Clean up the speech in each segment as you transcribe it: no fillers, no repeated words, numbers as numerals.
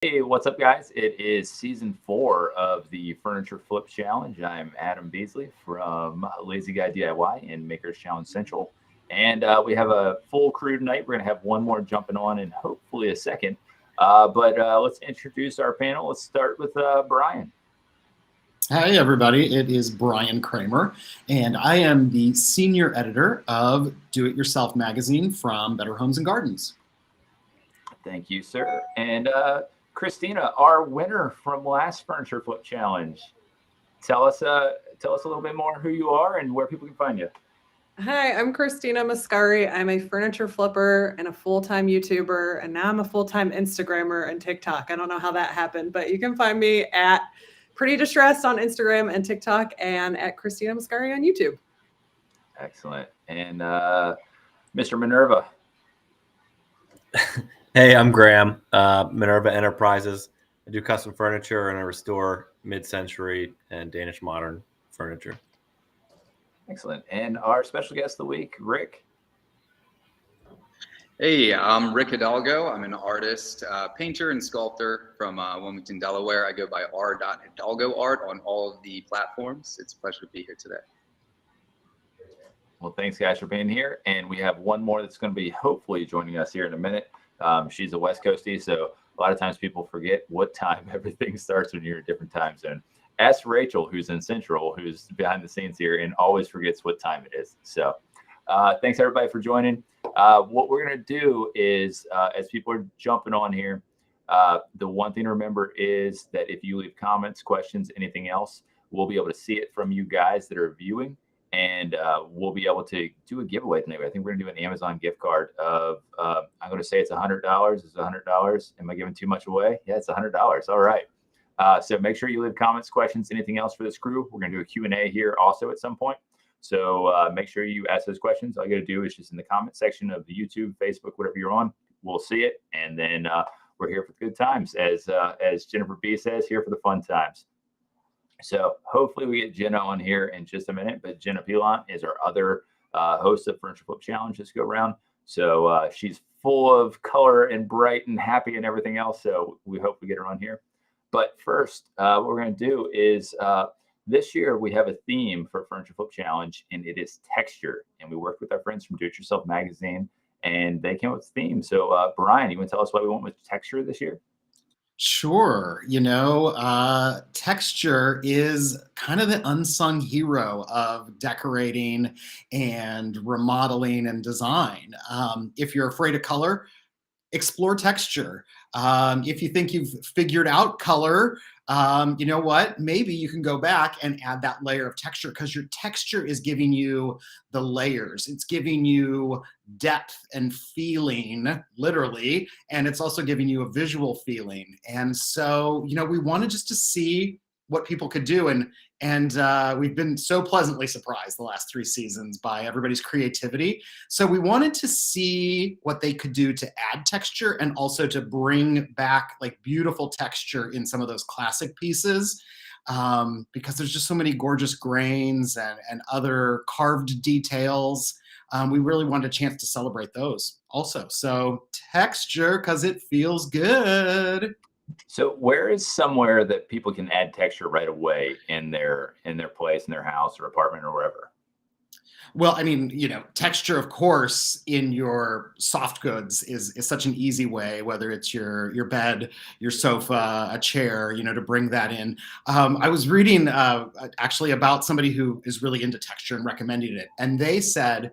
Hey, what's up, guys? It is season 4 of the Furniture Flip Challenge. I'm Adam Beasley from Lazy Guy DIY and Makers Challenge Central. And we have a full crew tonight. We're going to have one more jumping on and hopefully a second. But let's introduce our panel. Let's start with Brian. Hi, everybody. It is Brian Kramer, and I am the senior editor of Do It Yourself magazine from Better Homes and Gardens. Thank you, sir. And Christina, our winner from last Furniture Flip Challenge. Tell us a little bit more who you are and where people can find you. Hi, I'm Christina Mascari. I'm a furniture flipper and a full-time YouTuber, and now I'm a full-time Instagrammer and TikTok. I don't know how that happened, but you can find me at Pretty Distressed on Instagram and TikTok and at Christina Mascari on YouTube. Excellent. And Mr. Minerva. Hey, I'm Graham, Minerva Enterprises. I do custom furniture and I restore mid-century and Danish modern furniture. Excellent. And our special guest of the week, Rick. Hey, I'm Rick Hidalgo. I'm an artist, painter, and sculptor from Wilmington, Delaware. I go by r.hidalgo art on all of the platforms. It's a pleasure to be here today. Well, thanks, guys, for being here. And we have one more that's going to be hopefully joining us here in a minute. She's a West Coastie, so a lot of times people forget what time everything starts when you're in a different time zone. Ask Rachel, who's in Central, who's behind the scenes here and always forgets what time it is. So thanks, everybody, for joining. What we're going to do is, as people are jumping on here, the one thing to remember is that if you leave comments, questions, anything else, we'll be able to see it from you guys that are viewing. And we'll be able to do a giveaway tonight. I think we're going to do an Amazon gift card of, I'm going to say it's $100. It's $100. Am I giving too much away? Yeah, it's $100. All right. So make sure you leave comments, questions, anything else for this crew. We're going to do a Q&A here also at some point. So make sure you ask those questions. All you got to do is just in the comment section of the YouTube, Facebook, whatever you're on, we'll see it. And then we're here for the good times. As Jennifer B says, here for the fun times. So hopefully we get Jenna on here in just a minute, but Jenna Pilant is our other host of Furniture Flip Challenge this go around. So she's full of color and bright and happy and everything else. So we hope we get her on here. But first, what we're going to do is this year we have a theme for Furniture Flip Challenge, and it is texture. And we worked with our friends from Do It Yourself magazine, and they came up with a theme. So Brian, you want to tell us why we went with texture this year? Sure. Texture is kind of the unsung hero of decorating and remodeling and design. If you're afraid of color, explore texture. If you think you've figured out color, you know what? Maybe you can go back and add that layer of texture, because your texture is giving you the layers. It's giving you depth and feeling, literally, and it's also giving you a visual feeling. And so, we wanted just to see what people could do. And we've been so pleasantly surprised the last 3 seasons by everybody's creativity. So we wanted to see what they could do to add texture and also to bring back like beautiful texture in some of those classic pieces, because there's just so many gorgeous grains and other carved details. We really wanted a chance to celebrate those also. So texture, because it feels good. So where is somewhere that people can add texture right away in their place, in their house or apartment or wherever? Well, texture, of course, in your soft goods is such an easy way, whether it's your bed, your sofa, a chair, to bring that in. I was reading actually about somebody who is really into texture and recommending it. And they said,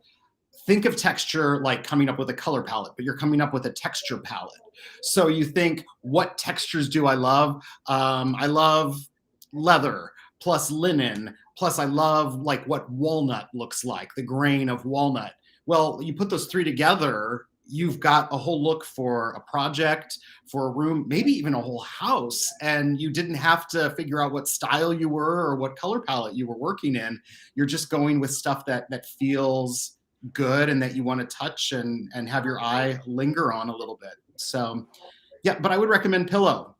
think of texture like coming up with a color palette, but you're coming up with a texture palette. So you think, what textures do I love? I love leather plus linen, plus I love like what walnut looks like, the grain of walnut. Well, you put those 3 together, you've got a whole look for a project, for a room, maybe even a whole house. And you didn't have to figure out what style you were or what color palette you were working in. You're just going with stuff that feels good and that you want to touch and have your eye linger on a little bit. So yeah, but I would recommend pillow.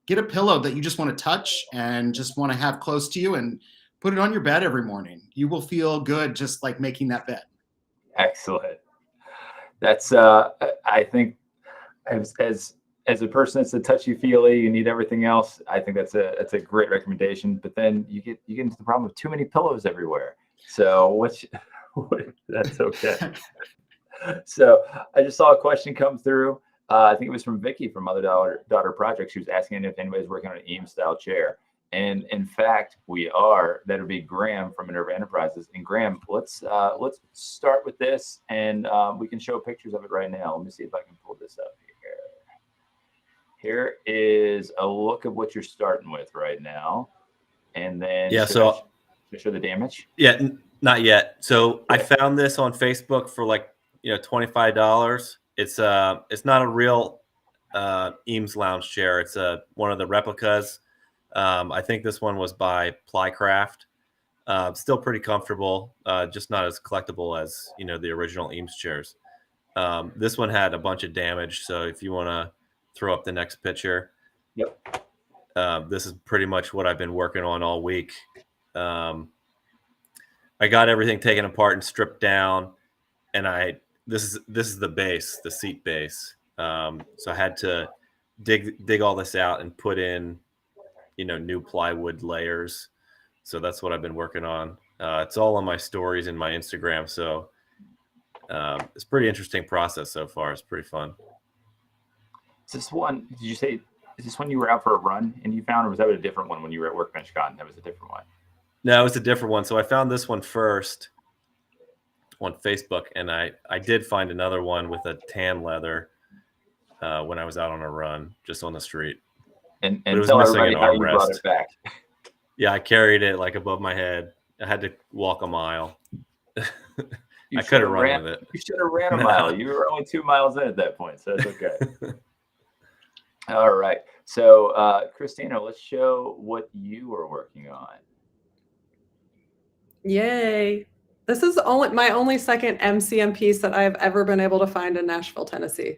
Get a pillow that you just want to touch and just want to have close to you, and put it on your bed every morning. You will feel good just like making that bed. Excellent. That's I think as as a person that's a touchy-feely, you need everything else. I think that's a great recommendation. But then you get into the problem of too many pillows everywhere. So that's okay. So I just saw a question come through. I think it was from Vicky from Mother Daughter Project. She was asking if anybody's working on an Eames style chair. And in fact, we are. That'll be Graham from Minerva Enterprises. And Graham, let's start with this, and we can show pictures of it right now. Let me see if I can pull this up here. Here is a look of what you're starting with right now, and then show the damage. Yeah, not yet. So I found this on Facebook for like $25. It's not a real Eames lounge chair. It's one of the replicas. I think this one was by Plycraft. Still pretty comfortable, just not as collectible as the original Eames chairs. This one had a bunch of damage, so if you want to throw up the next picture, yep. This is pretty much what I've been working on all week. I got everything taken apart and stripped down, and this is the base, the seat base. So I had to dig all this out and put in new plywood layers. So that's what I've been working on. It's all on my stories and my Instagram. So it's a pretty interesting process so far. It's pretty fun. Is this one, did you say, is this one you were out for a run and you found, or was that a different one when you were at Workbench Con? That was a different one. No, it was a different one. So I found this one first on Facebook, and I did find another one with a tan leather when I was out on a run just on the street. And tell everybody how you brought it back. Yeah, I carried it like above my head. I had to walk a mile. I couldn't run with it. You should have ran a mile. You were only 2 miles in at that point, so it's okay. All right. So, Christina, let's show what you were working on. Yay. This is my only second MCM piece that I've ever been able to find in Nashville, Tennessee.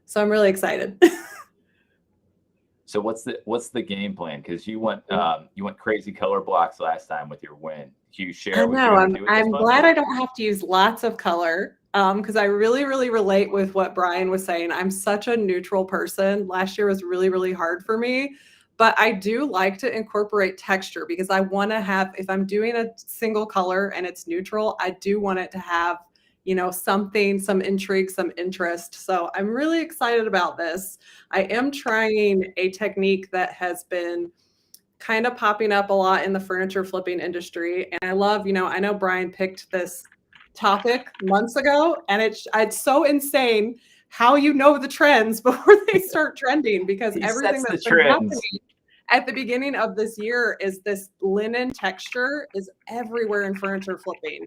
So I'm really excited. So what's the game plan? Because you went crazy color blocks last time with your win. Do you share? I'm glad I don't have to use lots of color because I really, really relate with what Brian was saying. I'm such a neutral person. Last year was really, really hard for me. But I do like to incorporate texture because I want to have, if I'm doing a single color and it's neutral, I do want it to have, something, some intrigue, some interest. So I'm really excited about this. I am trying a technique that has been kind of popping up a lot in the furniture flipping industry. And I love, I know Brian picked this topic months ago, and it's so insane how the trends before they start trending, because everything that's been happening at the beginning of this year is this linen texture is everywhere in furniture flipping.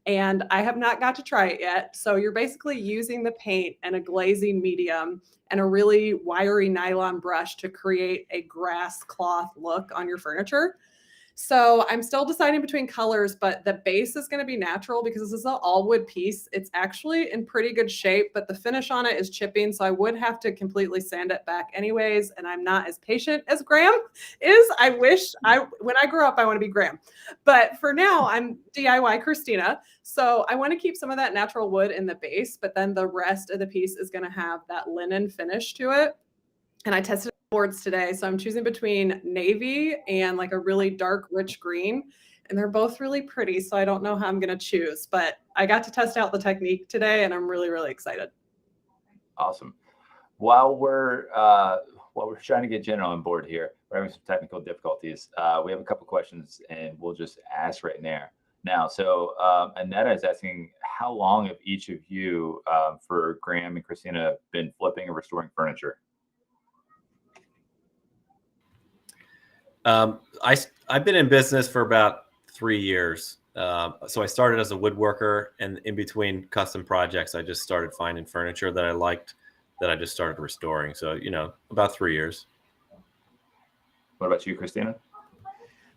And I have not got to try it yet. So you're basically using the paint and a glazing medium and a really wiry nylon brush to create a grass cloth look on your furniture. So I'm still deciding between colors, but the base is going to be natural because this is an all wood piece. It's actually in pretty good shape, but the finish on it is chipping. So I would have to completely sand it back anyways. And I'm not as patient as Graham is. When I grow up, I want to be Graham, but for now I'm DIY Christina. So I want to keep some of that natural wood in the base, but then the rest of the piece is going to have that linen finish to it. And I tested boards today. So I'm choosing between navy and like a really dark, rich green. And they're both really pretty. So I don't know how I'm going to choose, but I got to test out the technique today and I'm really, really excited. Awesome. While we're trying to get Jenna on board here, we're having some technical difficulties. We have a couple questions and we'll just ask right now. So Annetta is asking, how long have each of you, for Graham and Christina, been flipping and restoring furniture? I've been in business for about 3 years. So I started as a woodworker, and in between custom projects, I just started finding furniture that I liked that I just started restoring. So, about 3 years. What about you, Christina?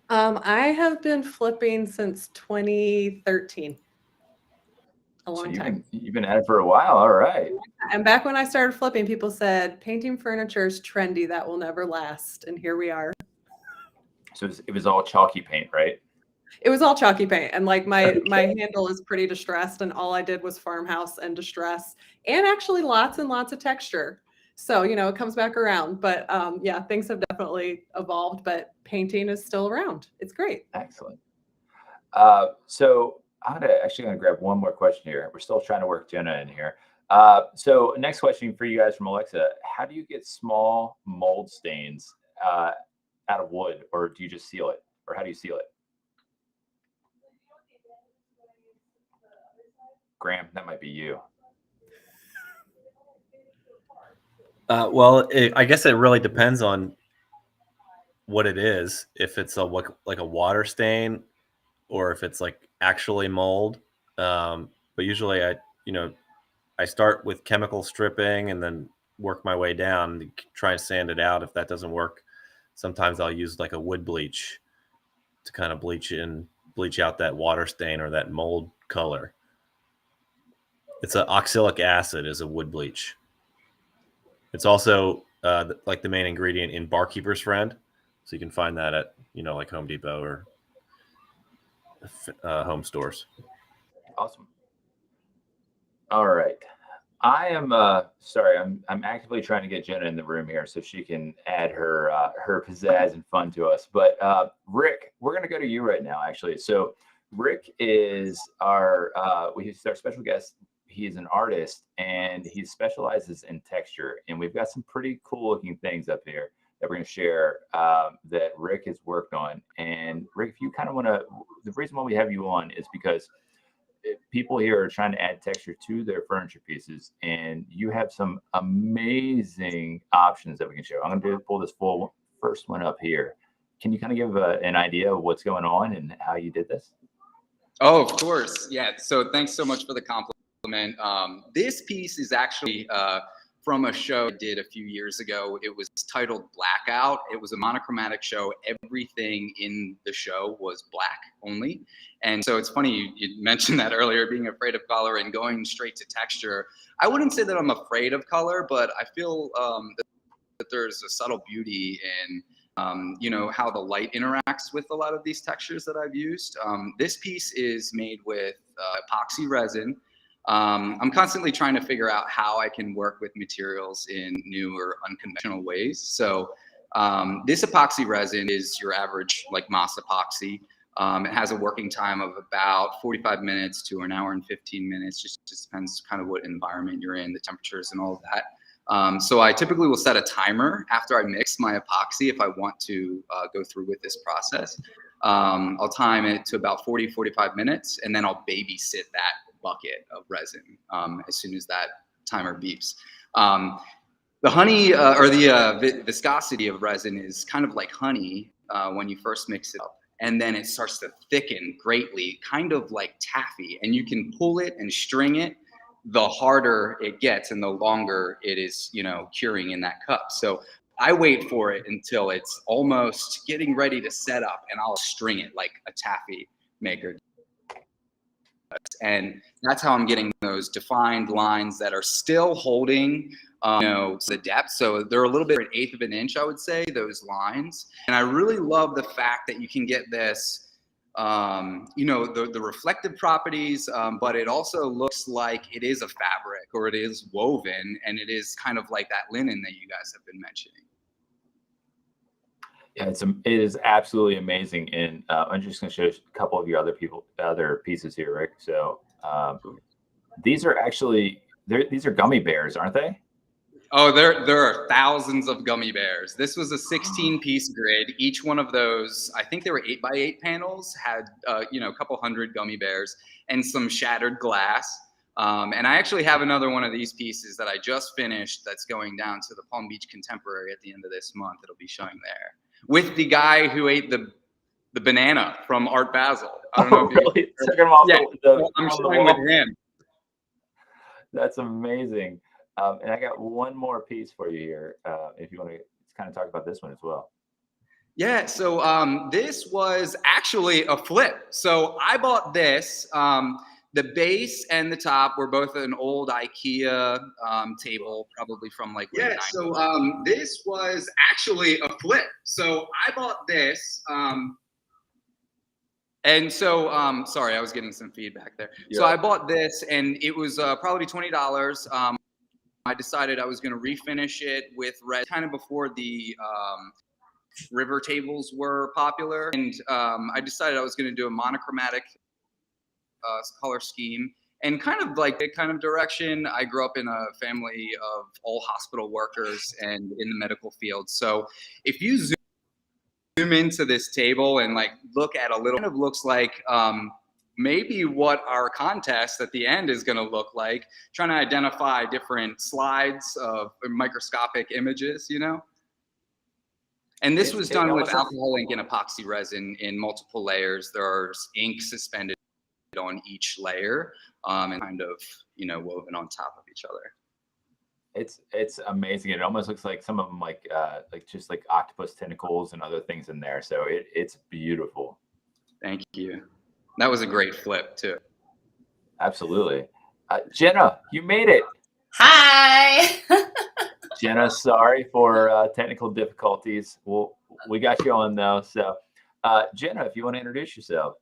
I have been flipping since 2013. A long time. You've been at it for a while. All right. And back when I started flipping, people said, painting furniture is trendy. That will never last. And here we are. So it was all chalky paint, right? It was all chalky paint. And like my handle is pretty distressed. And all I did was farmhouse and distress, and actually lots and lots of texture. So, you know, it comes back around. But yeah, things have definitely evolved, but painting is still around. It's great. Excellent. So I'm actually gonna grab one more question here. We're still trying to work Jenna in here. So next question for you guys from Alexa: how do you get small mold stains out of wood, or do you just seal it, or how do you seal it? Graham, that might be you. Well, I guess it really depends on what it is. If it's like a water stain, or if it's like actually mold. But usually, I start with chemical stripping and then work my way down to try and sand it out. If that doesn't work, sometimes I'll use like a wood bleach to kind of bleach out that water stain or that mold color. It's an oxalic acid is a wood bleach. It's also like the main ingredient in Barkeeper's Friend. So you can find that at, like Home Depot or home stores. Awesome. All right. I am sorry, I'm actively trying to get Jenna in the room here so she can add her her pizzazz and fun to us. But Rick, we're gonna go to you right now, actually. So Rick is our he's our special guest. He's an artist and he specializes in texture. And we've got some pretty cool looking things up here that we're gonna share that Rick has worked on. And Rick, if you kind of want to, the reason why we have you on is because people here are trying to add texture to their furniture pieces, and you have some amazing options that we can show. I'm going to pull this first one up here. Can you kind of give an idea of what's going on and how you did this? Oh, of course. Yeah. So thanks so much for the compliment. This piece is actually from a show I did a few years ago. It was titled Blackout. It was a monochromatic show. Everything in the show was black only. And so it's funny, you mentioned that earlier, being afraid of color and going straight to texture. I wouldn't say that I'm afraid of color, but I feel that there's a subtle beauty in how the light interacts with a lot of these textures that I've used. This piece is made with epoxy resin. I'm constantly trying to figure out how I can work with materials in new or unconventional ways. So this epoxy resin is your average like Moss epoxy. It has a working time of about 45 minutes to an hour and 15 minutes. Just depends kind of what environment you're in, the temperatures and all of that. So I typically will set a timer after I mix my epoxy if I want to go through with this process. I'll time it to about 45 minutes, and then I'll babysit that bucket of resin as soon as that timer beeps. The honey or the viscosity of resin is kind of like honey when you first mix it up, and then it starts to thicken greatly, kind of like taffy, and you can pull it and string it. The harder it gets and the longer it is, curing in that cup. So I wait for it until it's almost getting ready to set up, and I'll string it like a taffy maker. And that's how I'm getting those defined lines that are still holding, the depth. So they're a little bit an eighth of an inch, I would say, those lines. And I really love the fact that you can get this, the reflective properties, but it also looks like it is a fabric or it is woven, and it is kind of like that linen that you guys have been mentioning. Yeah, it is absolutely amazing, and I'm just going to show a couple of your other pieces here, Rick. So these are actually these are gummy bears, aren't they? Oh, there are thousands of gummy bears. This was a 16-piece grid. Each one of those, I think they were 8x8 panels, had a couple hundred gummy bears and some shattered glass. And I actually have another one of these pieces that I just finished that's going down to the Palm Beach Contemporary at the end of this month. It'll be showing there with the guy who ate the banana from Art Basel. I don't know if really? Took him off I'm showing with him. That's amazing. And I got one more piece for you here, if you want to kind of talk about this one as well. Yeah, so this was actually a flip. So I bought this. The base and the top were both an old IKEA table, probably from like late 90s. So this was actually a flip. So I bought this. And so, sorry, I was getting some feedback there. Yeah. So I bought this, and it was probably $20. I decided I was going to refinish it with red, kind of before the river tables were popular, and I decided I was going to do a monochromatic color scheme. And kind of like that kind of direction. I grew up in a family of all hospital workers and in the medical field. So if you zoom into this table and like look at a little, kind of looks like maybe what our contest at the end is going to look like, trying to identify different slides of microscopic images, you know? And this was done with alcohol ink and epoxy resin in multiple layers. There's ink suspended on each layer and kind of, you know, woven on top of each other. It's amazing. It almost looks like some of them like just like octopus tentacles and other things in there. So it's beautiful. Thank you. That was a great flip too. Absolutely. Jenna, you made it. Hi. Jenna, sorry for technical difficulties. Well, we got you on though. So Jenna, if you want to introduce yourself.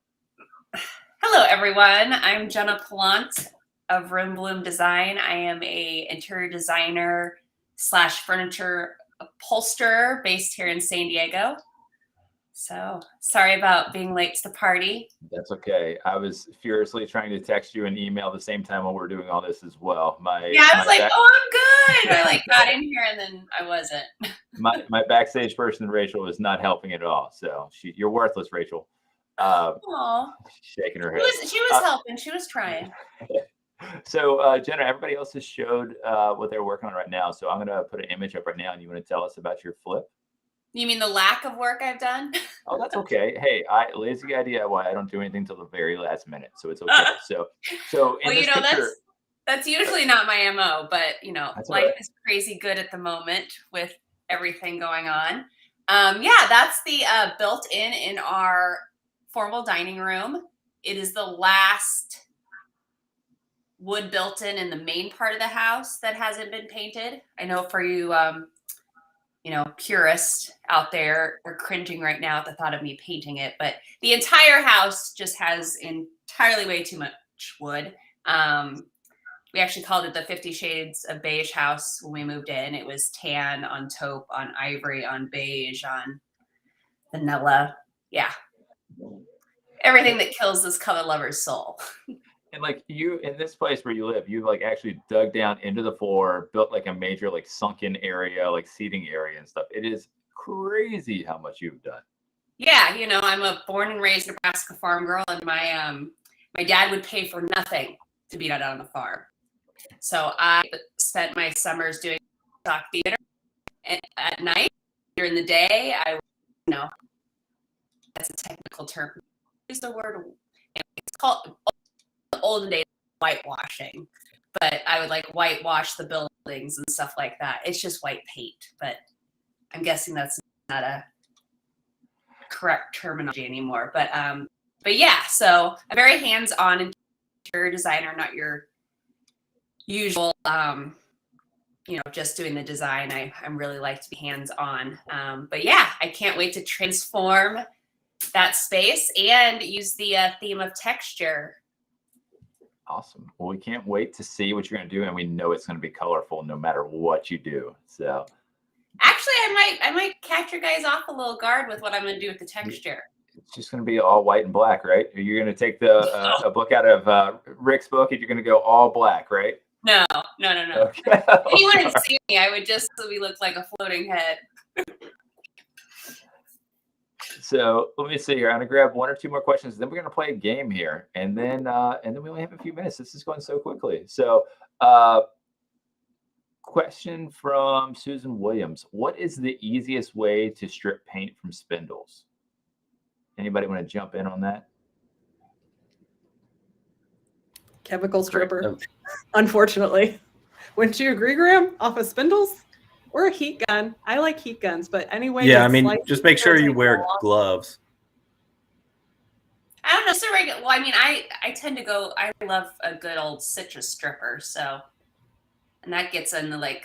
Hello, everyone. I'm Jenna Pilant of Room Bloom Design. I am a interior designer / furniture upholsterer based here in San Diego. So sorry about being late to the party. That's okay. I was furiously trying to text you and email at the same time while we're doing all this as well. I was like, oh, I'm good. I like got in here and then I wasn't. my backstage person, Rachel, is not helping at all. So you're worthless, Rachel. Shaking her head. She was helping. She was trying. So Jenna, everybody else has showed what they're working on right now. So I'm going to put an image up right now, and you want to tell us about your flip? You mean the lack of work I've done? Oh, that's okay. Hey, lazy guy DIY. I don't do anything till the very last minute, so it's okay. So well, you know, picture, that's usually not my MO, but you know, life is crazy good at the moment with everything going on. Yeah, that's the built-in in our formal dining room. It is the last wood built-in in the main part of the house that hasn't been painted. I know for you, you know, purists out there are cringing right now at the thought of me painting it, but the entire house just has entirely way too much wood. We actually called it the 50 Shades of Beige house when we moved in. It was tan on taupe, on ivory, on beige, on vanilla. Yeah. Everything that kills this color lover's soul. And like you, in this place where you live, you like actually dug down into the floor, built like a major like sunken area, like seating area and stuff. It is crazy how much you've done. Yeah, you know, I'm a born and raised Nebraska farm girl, and my dad would pay for nothing to be out on the farm. So I spent my summers doing stock theater at night. During the day, I, you know, that's a technical term. Use the word. It's called olden days whitewashing, but I would like whitewash the buildings and stuff like that. It's just white paint, but I'm guessing that's not a correct terminology anymore. But yeah, so a very hands-on interior designer, not your usual you know, just doing the design. I'm really like to be hands-on. But yeah, I can't wait to transform that space and use the theme of texture. Awesome. Well, we can't wait to see what you're going to do, and we know it's going to be colorful no matter what you do. So actually, I might catch your guys off a little guard with what I'm going to do with the texture. It's just going to be all white and black, right? You're going to take the a book out of Rick's book, and you're going to go all black, right? No. Okay. If you wouldn't see me, I would just look like a floating head. So let me see here. I'm gonna grab one or two more questions. Then we're gonna play a game here, and then we only have a few minutes. This is going so quickly. So, question from Susan Williams: what is the easiest way to strip paint from spindles? Anybody want to jump in on that? Chemical stripper, unfortunately. Wouldn't you agree, Graham? Off of spindles? Or a heat gun. I like heat guns, but anyway. Yeah, I mean, just make sure you wear gloves. I don't know. So regular. Well, I mean, I tend to go. I love a good old citrus stripper. So, and that gets in the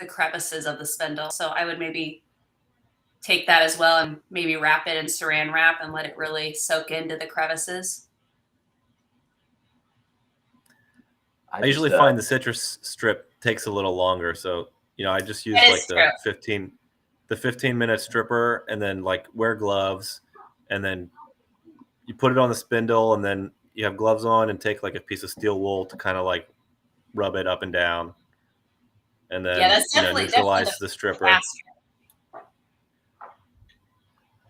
crevices of the spindle. So I would maybe take that as well and maybe wrap it in saran wrap and let it really soak into the crevices. I usually find the citrus strip takes a little longer. So, I just use That like is the 15-minute stripper, and then like wear gloves, and then you put it on the spindle, and then you have gloves on and take like a piece of steel wool to kind of like rub it up and down, and then that's definitely neutralize the stripper. faster.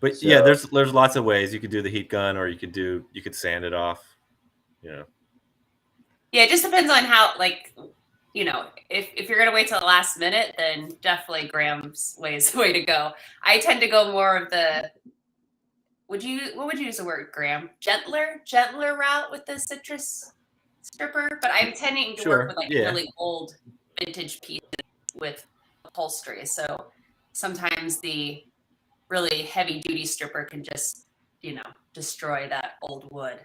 But So- yeah, there's lots of ways. You could do the heat gun, or you could sand it off. Yeah, it just depends on how, like, if you're gonna wait till the last minute, then definitely Graham's way is the way to go. I tend to go more of the what would you use the word, Graham? Gentler route with the citrus stripper, but I'm tending to Sure, work with like yeah. really old vintage pieces with upholstery. So sometimes the really heavy duty stripper can just, destroy that old wood.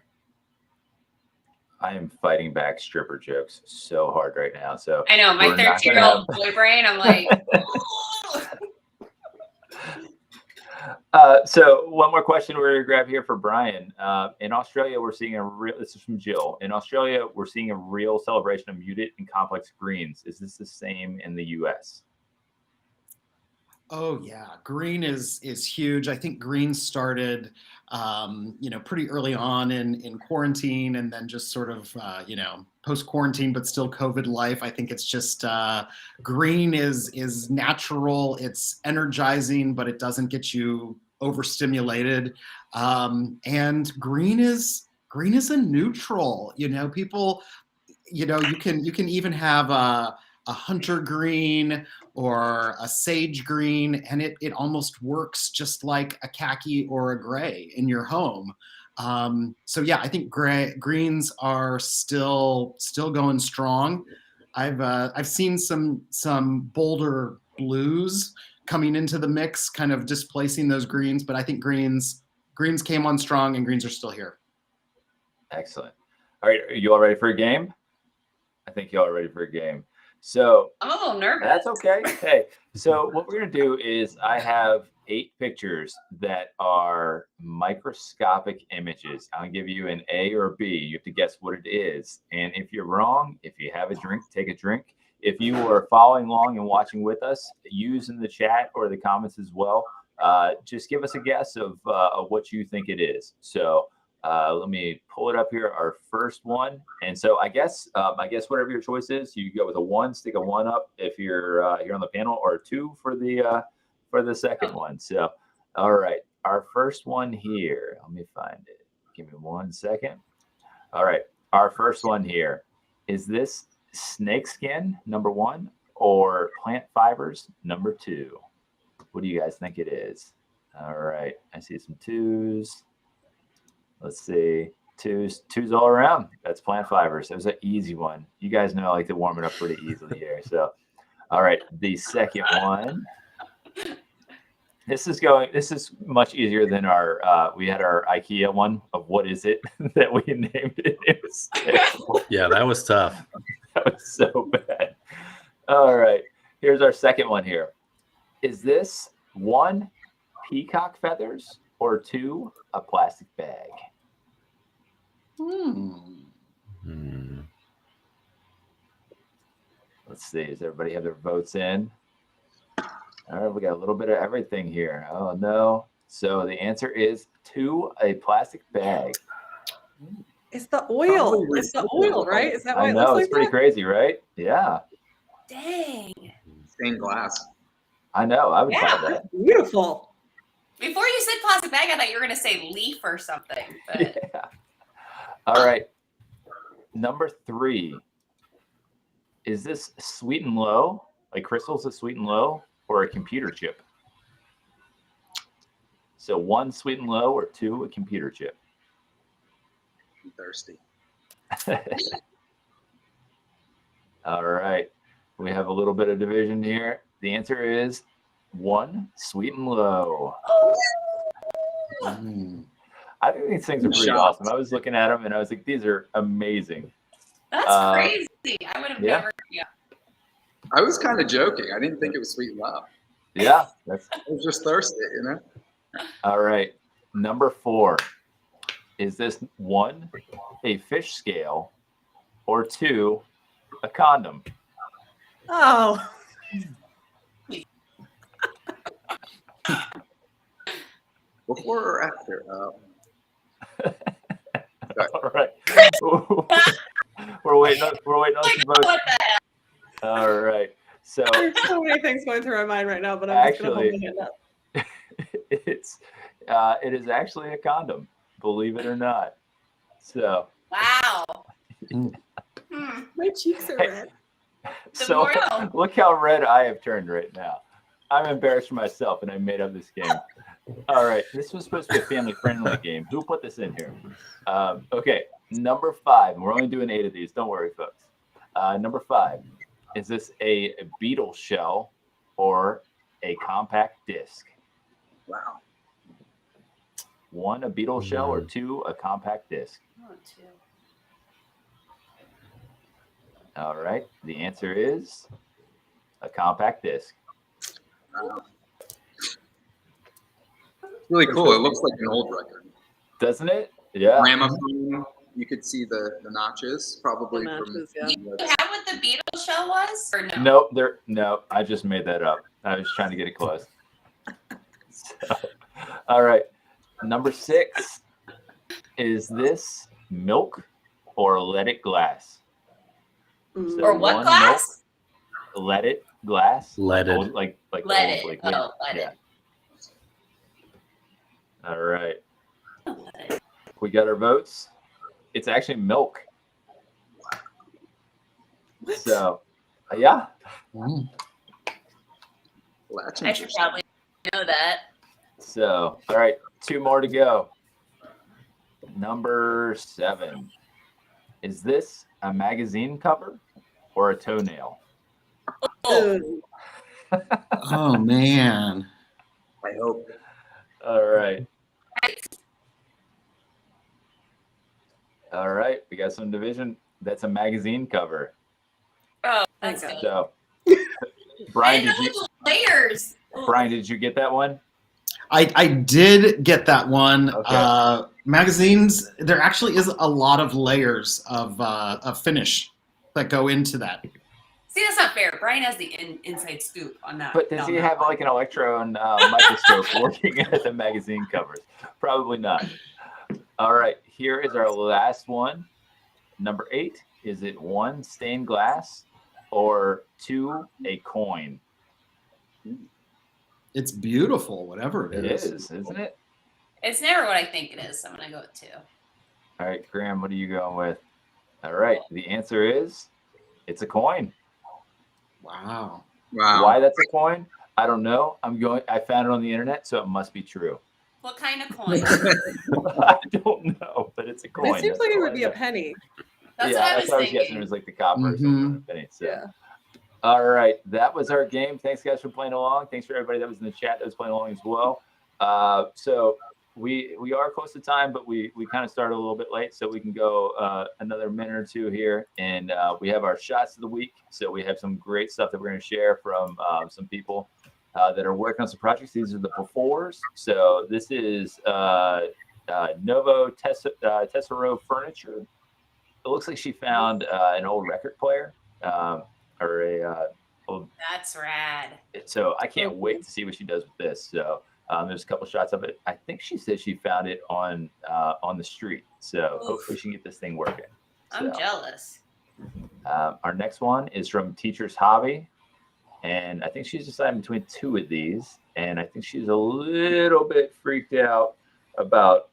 I am fighting back stripper jokes so hard right now. So I know, my we're not gonna 13-year-old boy brain, I'm like, So one more question we're gonna grab here for Brian. In Australia, we're seeing this is from Jill. In Australia, we're seeing a real celebration of muted and complex greens. Is this the same in the US? Oh yeah, green is huge. I think green started, pretty early on in quarantine, and then just sort of, post quarantine, but still COVID life. I think it's just green is natural. It's energizing, but it doesn't get you overstimulated. And green is a neutral. People, you can even have a hunter green or a sage green, and it almost works just like a khaki or a gray in your home. So yeah, I think greens are still going strong. I've seen some bolder blues coming into the mix, kind of displacing those greens, but I think greens came on strong, and greens are still here. Excellent. All right, are you all ready for a game? I think you all are ready for a game. So I'm a little nervous. that's okay. Hey, so what we're going to do is I have 8 pictures that are microscopic images. I'll give you an A or a B. You have to guess what it is. And if you're wrong, if you have a drink, take a drink. If you are following along and watching with us, use in the chat or the comments as well. Just give us a guess of what you think it is. So let me pull it up here. Our first one, and so I guess whatever your choice is, you go with a 1, stick a 1 up if you're here on the panel, or a 2 for the second one. So, all right, our first one here. Let me find it. Give me 1 second. All right, our first one here. Is this snakeskin, number 1, or plant fibers, number 2? What do you guys think it is? All right, I see some 2s. Let's see, twos all around. That's plant fibers. It was an easy one. You guys know I like to warm it up pretty easily here. So, all right, the second one. This is much easier than we had our IKEA one of what is it that we named it. It was terrible. Yeah, that was tough. That was so bad. All right, here's our second one here. Is this 1, peacock feathers, or 2, a plastic bag? Let's see. Does everybody have their votes in? All right, we got a little bit of everything here. Oh no! So the answer is 2, a plastic bag. It's the oil. It's the oil, right? Is that why I it know, looks like it's pretty that? crazy, right? Yeah, Dang. Stained glass. I know. I would buy Yeah. that. Beautiful. Before you said plastic bag, I thought you were going to say leaf or something. But Yeah. All right. Number 3. Is this sweet and low, like crystals of sweet and low, or a computer chip? So 1, sweet and low, or 2, a computer chip. I'm thirsty. All right. We have a little bit of division here. The answer is 1, sweet and low. I think these things are pretty awesome. I was looking at them and I was like, these are amazing. that's crazy. I would have yeah. never. Yeah. I was kind of joking. I didn't think it was sweet and low. Yeah. I was just thirsty, All right. Number 4. Is this 1, a fish scale, or 2, a condom? Oh, Before or after? All right. We're waiting on some votes. What the hell? All right. So there's so many things going through my mind right now, but I'm just gonna hold my hand up. it is actually a condom, believe it or not. So Wow. Hmm. My cheeks are Hey. red. so Tomorrow. look how red I have turned right now. I'm embarrassed for myself, and I made up this game. All right, this was supposed to be a family-friendly game. Who put this in here? Okay, number 5. We're only doing 8 of these. Don't worry, folks. Number 5. Is this a beetle shell or a compact disc? Wow. 1, a beetle shell, or 2, a compact disc? Oh, two. All right, the answer is a compact disc. Really cool. It looks like an old record. Doesn't it? Yeah. Gramophone. You could see the notches probably. The notches, from, yeah. Do you have what the beetle shell was, or no? No, I just made that up. I was trying to get it close. So, all right, number 6. Is this milk or let it glass? Mm. So Or what 1, glass? milk, let it glass. Leaded. Old, like Let old, it. like Oh, let yeah. it. All right, Oh, let it. we got our votes. It's actually milk. So, yeah. Mm. Well, that's I should interesting. probably know that. So, all right, 2 more to go. Number 7. Is this a magazine cover or a toenail? Oh, Ooh. Oh man. I hope. All right. All right, we got some division. That's a magazine cover. oh, that's Thank good. God. So, I Brian, didn't did know you the layers. Oh. Brian, did you get that one? I did get that one. Okay. Magazines, there actually is a lot of layers of finish that go into that. See, that's not fair. Brian has the inside scoop on that. But does on he that have one. like an electron microscope working at the magazine covers? Probably not. All right, here is our last one. Number 8. Is it 1, stained glass, or 2, a coin? It's beautiful, whatever It is, isn't it? It's never what I think it is, so I'm gonna go with 2. All right, Graham, what are you going with? All right, the answer is it's a coin. Wow. Wow. Why that's a coin? I don't know. I found it on the internet, so it must be true. What kind of coin? I don't know, but it's a coin. It seems That's like it all would I be a know. penny. That's Yeah, what I that's was what I was guessing. It thinking. was like the copper or something. Penny, so. Yeah. All right, that was our game. Thanks, guys, for playing along. Thanks for everybody that was in the chat that was playing along as well. So we are close to time, but we kind of started a little bit late, so we can go another minute or 2 here. And we have our shots of the week. So we have some great stuff that we're going to share from some people that are working on some projects. These are the befores. So this is Novo Tessero Furniture. It looks like she found an old record player or a old. That's rad. So I can't wait to see what she does with this. So there's a couple shots of it. I think she said she found it on the street. So hopefully she can get this thing working. I'm So, jealous. our next one is from Teacher's Hobby. And I think she's deciding between 2 of these. And I think she's a little bit freaked out about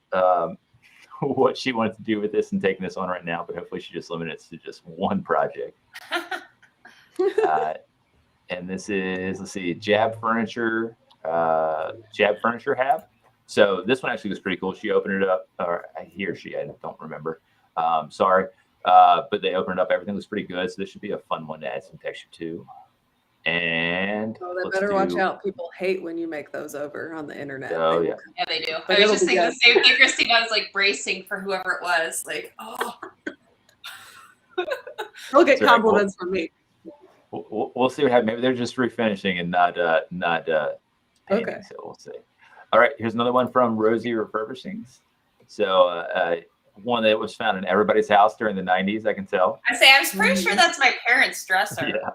what she wants to do with this and taking this on right now. But hopefully she just limits it to just one project. And this is, let's see, Jab Furniture Hab. So this one actually was pretty cool. She opened it up, or he or she, I don't remember. Sorry. But they opened it up. Everything was pretty good. So this should be a fun one to add some texture to. And Oh, they better watch out. People hate when you make those over on the internet. Oh, yeah. Yeah, they do. But I it'll was just be thinking good. the same thing. Christina was like bracing for whoever it was. Like, oh. They'll get That's right. compliments from me. We'll see what happens. Maybe they're just refinishing and not painting. Okay. So we'll see. All right, here's another one from Rosie Refurbishings. So one that was found in everybody's house during the 90s, I can tell. I say, I was pretty sure that's my parents' dresser. Yeah.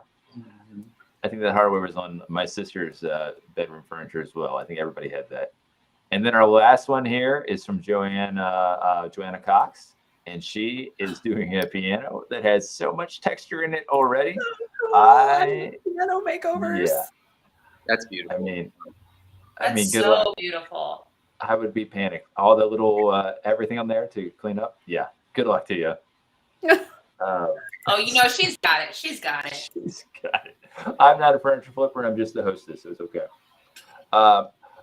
I think that hardware was on my sister's bedroom furniture as well. I think everybody had that. And then our last one here is from Joanna Cox, and she is doing a piano that has so much texture in it already. Piano makeovers. Yeah, That's beautiful. I mean, That's good so luck. beautiful. I would be panicked. All the little everything on there to clean up. Yeah, good luck to you. Oh, you know, she's got it. She's got it. She's got it. I'm not a furniture flipper. I'm just the hostess, so it's okay.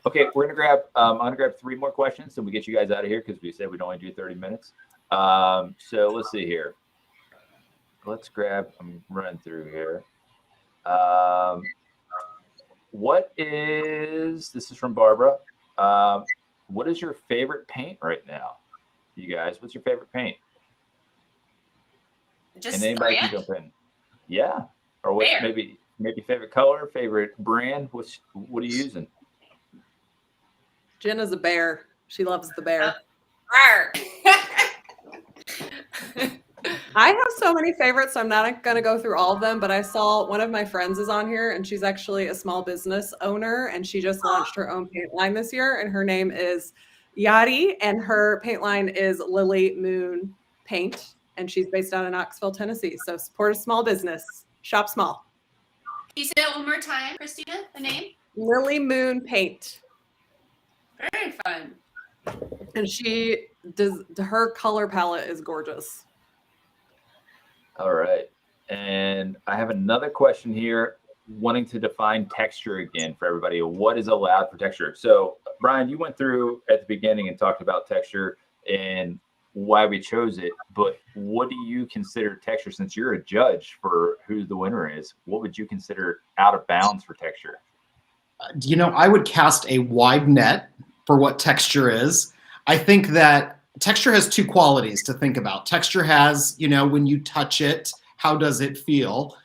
Okay, we're gonna grab. I'm gonna grab 3 more questions, and we get you guys out of here because we said we'd only do 30 minutes. So let's see here. Let's grab. I'm running through here. This is from Barbara. What is your favorite paint right now? You guys, what's your favorite paint? Just And anybody can jump in. Yeah. Or what? Fair. Maybe favorite color, favorite brand. What are you using? Jenna's a bear. She loves the bear. Rawr. I have so many favorites, so I'm not going to go through all of them, but I saw one of my friends is on here, and she's actually a small business owner, and she just launched her own paint line this year, and her name is Yadi, and her paint line is Lily Moon Paint, and she's based out in Knoxville, Tennessee. So support a small business. Shop small. Can you say that one more time, Christina? The name? Lily Moon Paint. Very fun. And she does, her color palette is gorgeous. All right. And I have another question here, wanting to define texture again for everybody. What is allowed for texture? So, Brian, you went through at the beginning and talked about texture and why we chose it. But what do you consider texture? Since you're a judge for who the winner is, what would you consider out of bounds for texture? You know, I would cast a wide net for what texture is. I think that texture has 2 qualities to think about. Texture has, you know, when you touch it, how does it feel?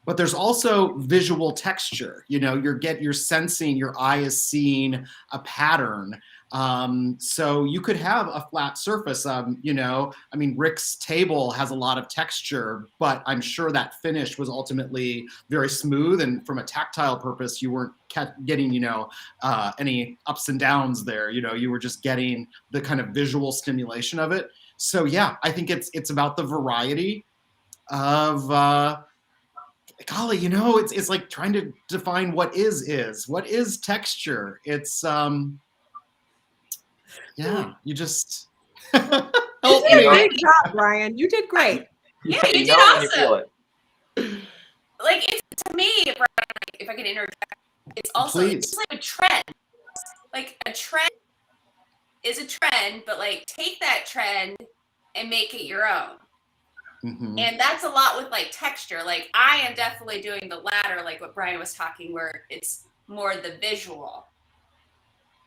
But there's also visual texture. You know, you're sensing, your eye is seeing a pattern. So you could have a flat surface. You know, I mean, Rick's table has a lot of texture, but I'm sure that finish was ultimately very smooth. And from a tactile purpose, you weren't getting, you know, any ups and downs there. You know, you were just getting the kind of visual stimulation of it. So yeah, I think it's about the variety of, golly, you know, it's like trying to define what is texture. It's, yeah, you just help You did a me. great job, Brian. You did great. Yeah, you did know when you awesome. feel it. Like, it's, to me, if I can interject, it's also Please. it's like a trend. Like, a trend is a trend, but like, take that trend and make it your own. Mhm. And that's a lot with like texture. Like, I am definitely doing the latter, like what Brian was talking, where it's more the visual.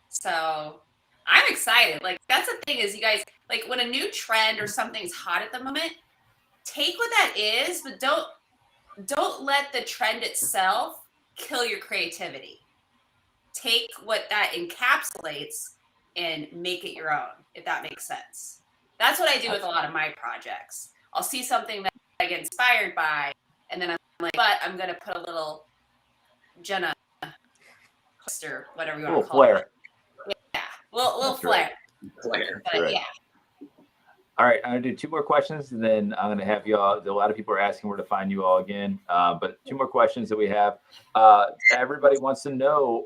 So I'm excited. Like, that's the thing is, you guys, like, when a new trend or something's hot at the moment, take what that is, but don't let the trend itself kill your creativity. Take what that encapsulates and make it your own, if that makes sense. That's what I do with a lot of my projects. I'll see something that I get inspired by, and then I'm like, but I'm going to put a little Jenna or whatever you want to call flair. it. Yeah, little That's flair. Flair. But Right. yeah. All right, I'm gonna do 2 more questions, and then I'm gonna have you all. A lot of people are asking where to find you all again, but 2 more questions that we have. Everybody wants to know,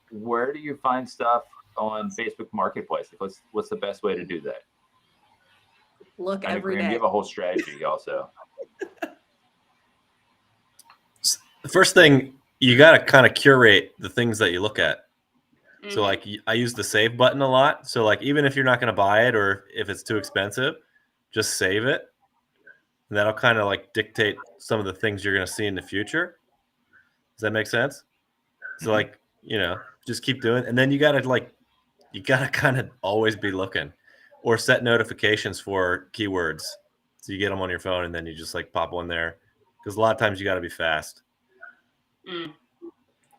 where do you find stuff on Facebook Marketplace? What's the best way to do that? Look I know, every Graham, day. you have a whole strategy also. The first thing, you got to kind of curate the things that you look at. Mhm. So like I use the save button a lot. So like even if you're not going to buy it or if it's too expensive, just save it. And that'll kind of like dictate some of the things you're going to see in the future. Does that make sense? So like, you know, just keep doing. And then you got to kind of always be looking or set notifications for keywords. So you get them on your phone and then you just like pop one there. Because a lot of times you got to be fast. Mm.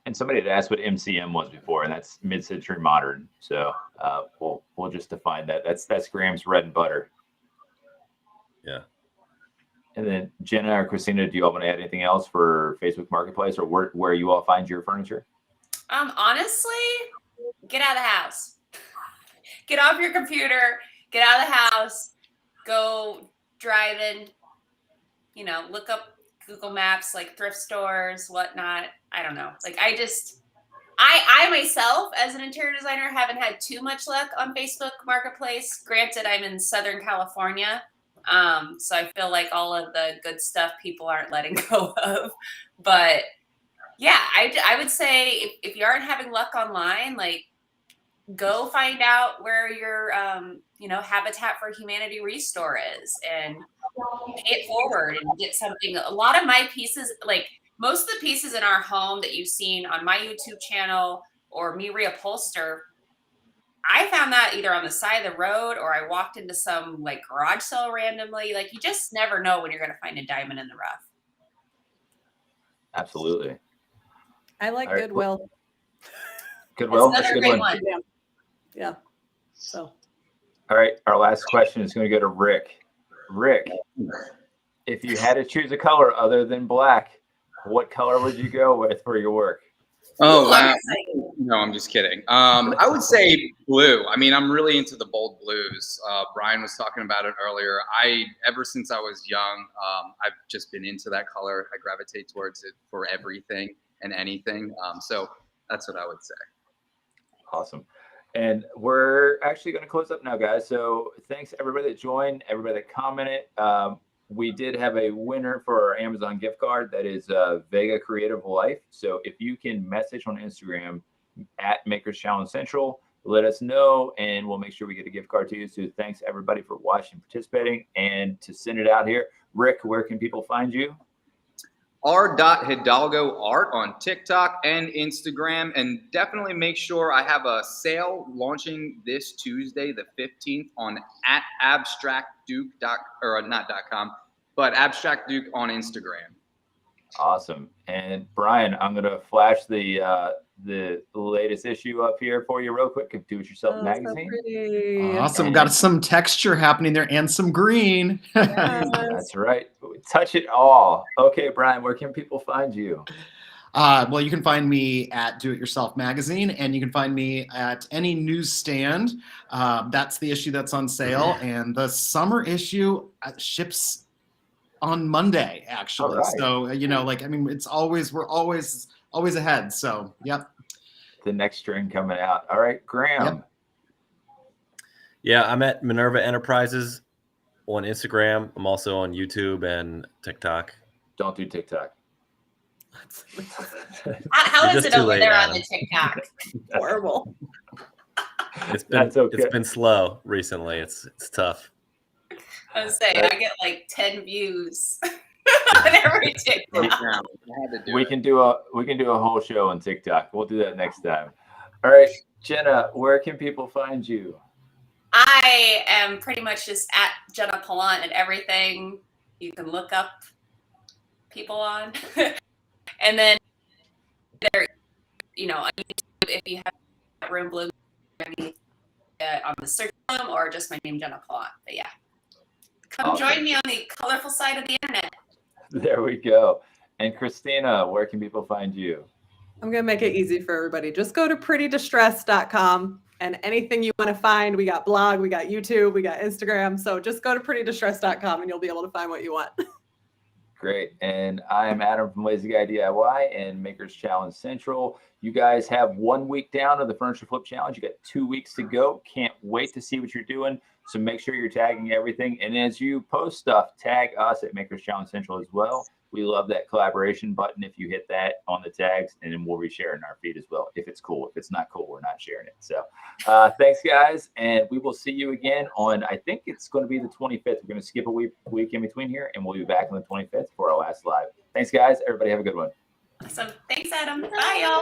And somebody had asked what MCM was before, and that's mid-century modern. So we'll just define that. That's Graham's bread and butter. Yeah. And then Jenna or Christina, do you all want to add anything else for Facebook Marketplace or where you all find your furniture? Honestly, get out of the house. Get off your computer, get out of the house, go driving, look up Google Maps, like thrift stores, whatnot. I don't know. Like I myself, as an interior designer, haven't had too much luck on Facebook Marketplace. Granted, I'm in Southern California. So I feel like all of the good stuff people aren't letting go of. But yeah, I would say if you aren't having luck online, like go find out where your Habitat for Humanity restore is and pay it forward and get something. A lot of my pieces, like most of the pieces in our home that you've seen on my YouTube channel or me reupholster, I found that either on the side of the road or I walked into some like garage sale randomly. Like you just never know when you're going to find a diamond in the rough. Absolutely. I like All right. Goodwill. Goodwill, That's that's a another good great one. one. Yeah. So. All right, our last question is going to go to Rick. Rick, if you had to choose a color other than black, what color would you go with for your work? Oh, Ooh, I'm wow. excited. No, I'm just kidding. I would say blue. I mean, I'm really into the bold blues. Brian was talking about it earlier. Ever since I was young, I've just been into that color. I gravitate towards it for everything and anything. So that's what I would say. Awesome. And we're actually going to close up now, guys. So thanks everybody that joined, everybody that commented. We did have a winner for our Amazon gift card. That is Vega Creative Life. So if you can message on Instagram at Makers Challenge Central, let us know and we'll make sure we get a gift card to you. So thanks everybody for watching, participating, and to send it out here. Rick, where can people find you? r.hidalgo art on TikTok and Instagram, and definitely make sure I have a sale launching this Tuesday, the 15th, on at abstractduke.com, but Abstract Duke on Instagram. Awesome. And Brian, I'm going to flash the latest issue up here for you real quick. Do It Yourself Oh, magazine. so pretty. Awesome. And- Got some texture happening there and some green. Yes. That's right. Touch it all. Okay, Brian, where can people find you? Well, you can find me at Do It Yourself magazine, and you can find me at any newsstand. That's the issue that's on sale, and the summer issue ships on Monday, actually. All right. So it's we're always ahead. So yep. The next string coming out. All right, Graham. Yep. Yeah, I'm at Minerva Enterprises on Instagram. I'm also on YouTube and TikTok. Don't do TikTok. How You're is just it too over late, there on Adam. the TikTok? Horrible. That's okay. It's been slow recently. It's tough. I was saying, I get like 10 views on every TikTok. We can do a whole show on TikTok. We'll do that next time. All right, Jenna, where can people find you? I am pretty much just at Jenna Pilant and everything you can look up people on. And then there, on YouTube, if you have Room Bloom on the search column or just my name, Jenna Pilant. But yeah, come Awesome. join me on the colorful side of the internet. There we go. And Christina, where can people find you? I'm going to make it easy for everybody. Just go to prettydistressed.com and anything you want to find. We got blog, we got YouTube, we got Instagram. So just go to prettydistressed.com and you'll be able to find what you want. Great. And I am Adam from Lazy Guy DIY and Makers Challenge Central. You guys have 1 week down of the Furniture Flip Challenge. You got 2 weeks to go. Can't wait to see what you're doing. So make sure you're tagging everything. And as you post stuff, tag us at Makers Challenge Central as well. We love that collaboration button if you hit that on the tags, and then we'll reshare in our feed as well if it's cool. If it's not cool, we're not sharing it. So thanks, guys. And we will see you again on, I think it's going to be the 25th. We're going to skip a week in between here, and we'll be back on the 25th for our last live. Thanks, guys. Everybody have a good one. Awesome. Thanks, Adam. Bye, y'all.